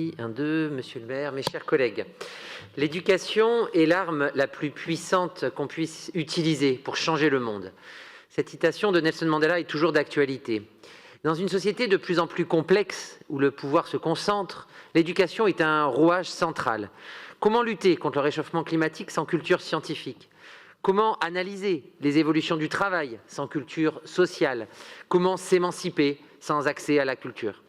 Monsieur le maire, mes chers collègues. L'éducation est l'arme la plus puissante qu'on puisse utiliser pour changer le monde. Cette citation de Nelson Mandela est toujours d'actualité. Dans une société de plus en plus complexe, où le pouvoir se concentre, l'éducation est un rouage central. Comment lutter contre le réchauffement climatique sans culture scientifique ? Comment analyser les évolutions du travail sans culture sociale ? Comment s'émanciper sans accès à la culture ?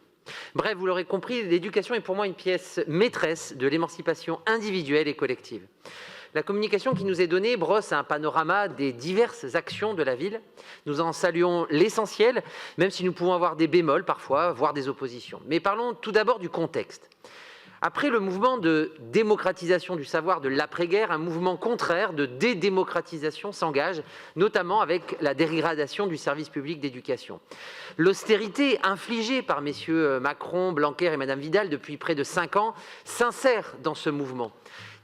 Bref, vous l'aurez compris, l'éducation est pour moi une pièce maîtresse de l'émancipation individuelle et collective. La communication qui nous est donnée brosse un panorama des diverses actions de la ville. Nous en saluons l'essentiel, même si nous pouvons avoir des bémols parfois, voire des oppositions. Mais parlons tout d'abord du contexte. Après le mouvement de démocratisation du savoir de l'après-guerre, un mouvement contraire de dédémocratisation s'engage, notamment avec la dégradation du service public d'éducation. L'austérité infligée par messieurs Macron, Blanquer et Madame Vidal depuis près de 5 ans s'insère dans ce mouvement.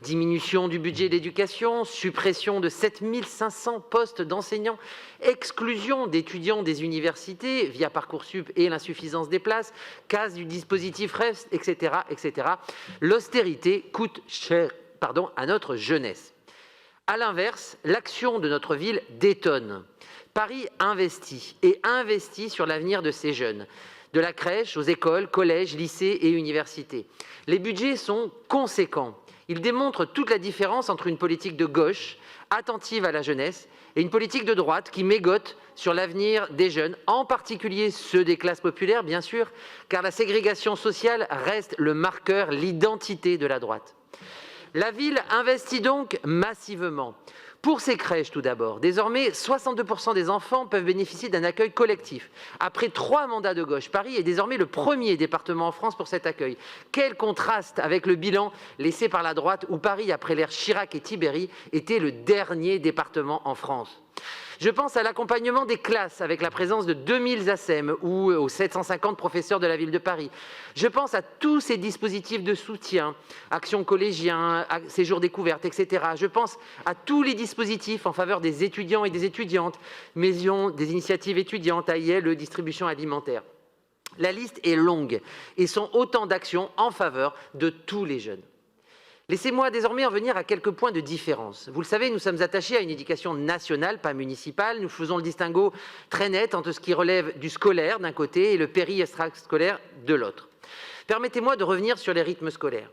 Diminution du budget d'éducation, suppression de 7500 postes d'enseignants, exclusion d'étudiants des universités via Parcoursup et l'insuffisance des places, casse du dispositif REST, etc. etc. L'austérité coûte cher à notre jeunesse. A l'inverse, l'action de notre ville détonne. Paris investit sur l'avenir de ses jeunes, de la crèche aux écoles, collèges, lycées et universités. Les budgets sont conséquents. Ils démontrent toute la différence entre une politique de gauche, attentive à la jeunesse, et une politique de droite qui mégote sur l'avenir des jeunes, en particulier ceux des classes populaires, bien sûr, car la ségrégation sociale reste le marqueur, l'identité de la droite. La ville investit donc massivement. Pour ces crèches, tout d'abord, désormais, 62% des enfants peuvent bénéficier d'un accueil collectif. Après 3 mandats de gauche, Paris est désormais le premier département en France pour cet accueil. Quel contraste avec le bilan laissé par la droite, où Paris, après l'ère Chirac et Tibéri, était le dernier département en France. Je pense à l'accompagnement des classes avec la présence de 2000 ASEM ou aux 750 professeurs de la ville de Paris. Je pense à tous ces dispositifs de soutien, actions collégiens, séjours découvertes, etc. Je pense à tous les dispositifs en faveur des étudiants et des étudiantes, maisons des initiatives étudiantes, AIL, distribution alimentaire. La liste est longue et sont autant d'actions en faveur de tous les jeunes. Laissez-moi désormais en venir à quelques points de différence. Vous le savez, nous sommes attachés à une éducation nationale, pas municipale. Nous faisons le distinguo très net entre ce qui relève du scolaire d'un côté et le péri-extrascolaire de l'autre. Permettez-moi de revenir sur les rythmes scolaires.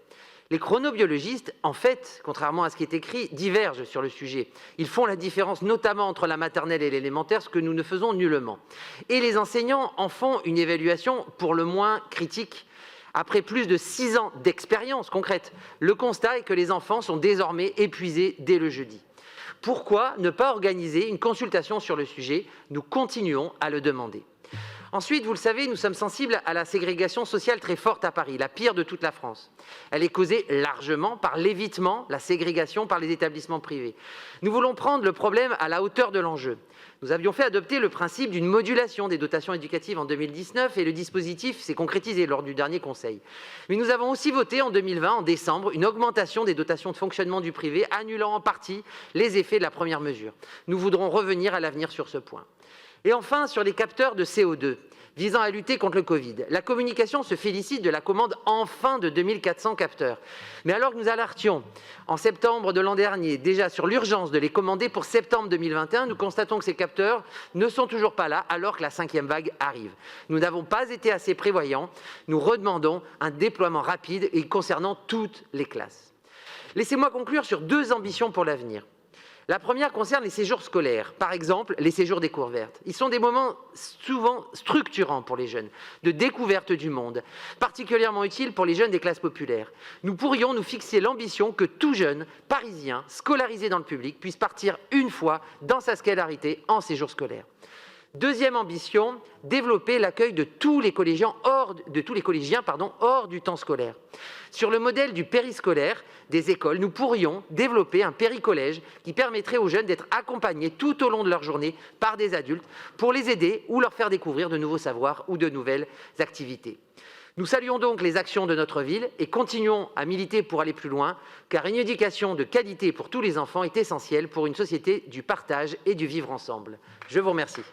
Les chronobiologistes, en fait, contrairement à ce qui est écrit, divergent sur le sujet. Ils font la différence notamment entre la maternelle et l'élémentaire, ce que nous ne faisons nullement. Et les enseignants en font une évaluation pour le moins critique. Après plus de 6 ans d'expérience concrète, le constat est que les enfants sont désormais épuisés dès le jeudi. Pourquoi ne pas organiser une consultation sur le sujet ? Nous continuons à le demander. Ensuite, vous le savez, nous sommes sensibles à la ségrégation sociale très forte à Paris, la pire de toute la France. Elle est causée largement par l'évitement, la ségrégation par les établissements privés. Nous voulons prendre le problème à la hauteur de l'enjeu. Nous avions fait adopter le principe d'une modulation des dotations éducatives en 2019 et le dispositif s'est concrétisé lors du dernier conseil. Mais nous avons aussi voté en 2020, en décembre, une augmentation des dotations de fonctionnement du privé, annulant en partie les effets de la première mesure. Nous voudrons revenir à l'avenir sur ce point. Et enfin, sur les capteurs de CO2 visant à lutter contre le Covid, la communication se félicite de la commande enfin de 2400 capteurs. Mais alors que nous alertions en septembre de l'an dernier déjà sur l'urgence de les commander pour septembre 2021, nous constatons que ces capteurs ne sont toujours pas là alors que la 5e vague arrive. Nous n'avons pas été assez prévoyants. Nous redemandons un déploiement rapide et concernant toutes les classes. Laissez-moi conclure sur 2 ambitions pour l'avenir. La première concerne les séjours scolaires, par exemple les séjours des cours vertes. Ils sont des moments souvent structurants pour les jeunes, de découverte du monde, particulièrement utiles pour les jeunes des classes populaires. Nous pourrions nous fixer l'ambition que tout jeune parisien scolarisé dans le public puisse partir une fois dans sa scolarité en séjour scolaire. Deuxième ambition, développer l'accueil de tous les collégiens hors du temps scolaire. Sur le modèle du périscolaire des écoles, nous pourrions développer un péricollège qui permettrait aux jeunes d'être accompagnés tout au long de leur journée par des adultes pour les aider ou leur faire découvrir de nouveaux savoirs ou de nouvelles activités. Nous saluons donc les actions de notre ville et continuons à militer pour aller plus loin, car une éducation de qualité pour tous les enfants est essentielle pour une société du partage et du vivre ensemble. Je vous remercie.